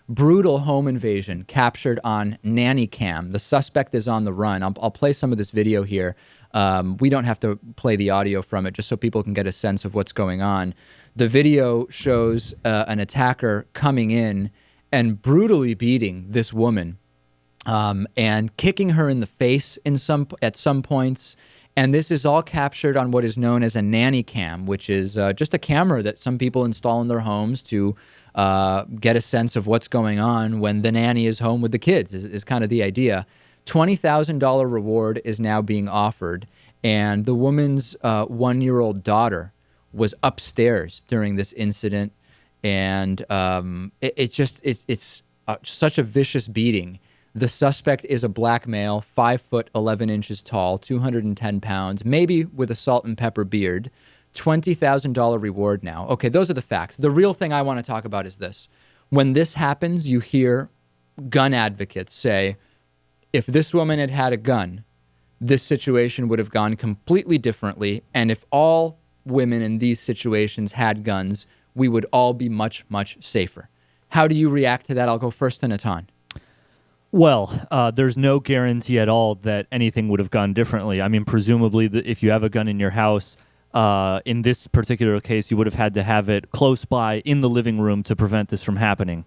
Brutal home invasion captured on Nanny cam. The suspect is on the run. I'll play some of this video here. We don't have to play the audio from it, just so people can get a sense of what's going on. The video shows an attacker coming in and brutally beating this woman and kicking her in the face at some points. And this is all captured on what is known as a nanny cam, which is just a camera that some people install in their homes to get a sense of what's going on when the nanny is home with the kids, is kind of the idea. $20,000 reward is now being offered. And the woman's 1-year-old daughter was upstairs during this incident. And it's such a vicious beating. The suspect is a black male, 5 foot 11 inches tall, 210 pounds, maybe with a salt and pepper beard. $20,000 reward now. Okay, those are the facts. The real thing I want to talk about is this. When this happens, you hear gun advocates say, if this woman had had a gun, this situation would have gone completely differently. And if all women in these situations had guns, we would all be much, much safer. How do you react to that? I'll go first to Natan. Well, there's no guarantee at all that anything would have gone differently. I mean, presumably, if you have a gun in your house, in this particular case, you would have had to have it close by in the living room to prevent this from happening.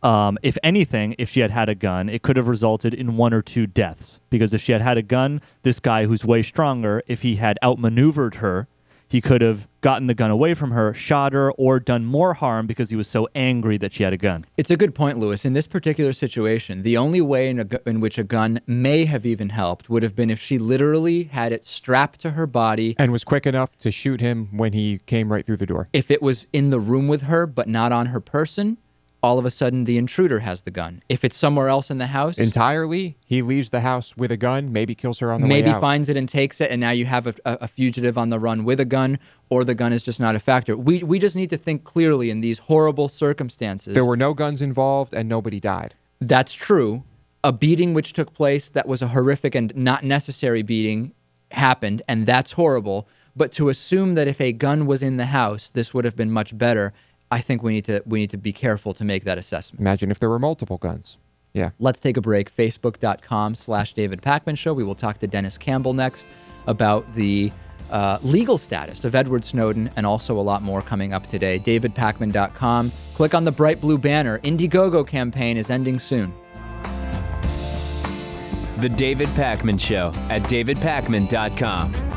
If anything, if she had had a gun, it could have resulted in 1 or 2 deaths. Because if she had had a gun, this guy who's way stronger, if he had outmaneuvered her, he could have gotten the gun away from her, shot her, or done more harm because he was so angry that she had a gun. It's a good point, Lewis. In this particular situation, the only way in which a gun may have even helped would have been if she literally had it strapped to her body. And was quick enough to shoot him when he came right through the door. If it was in the room with her, but not on her person, all of a sudden the intruder has the gun. If it's somewhere else in the house... Entirely, he leaves the house with a gun, maybe kills her on the way out. Maybe finds it and takes it, and now you have a fugitive on the run with a gun, or the gun is just not a factor. We just need to think clearly in these horrible circumstances. There were no guns involved, and nobody died. That's true. A beating which took place that was a horrific and not necessary beating happened, and that's horrible. But to assume that if a gun was in the house, this would have been much better... I think we need to be careful to make that assessment. Imagine if there were multiple guns. Yeah. Let's take a break. Facebook.com/David Pakman Show. We will talk to Dennis Campbell next about the legal status of Edward Snowden and also a lot more coming up today. DavidPakman.com. Click on the bright blue banner. Indiegogo campaign is ending soon. The David Pakman Show at DavidPakman.com.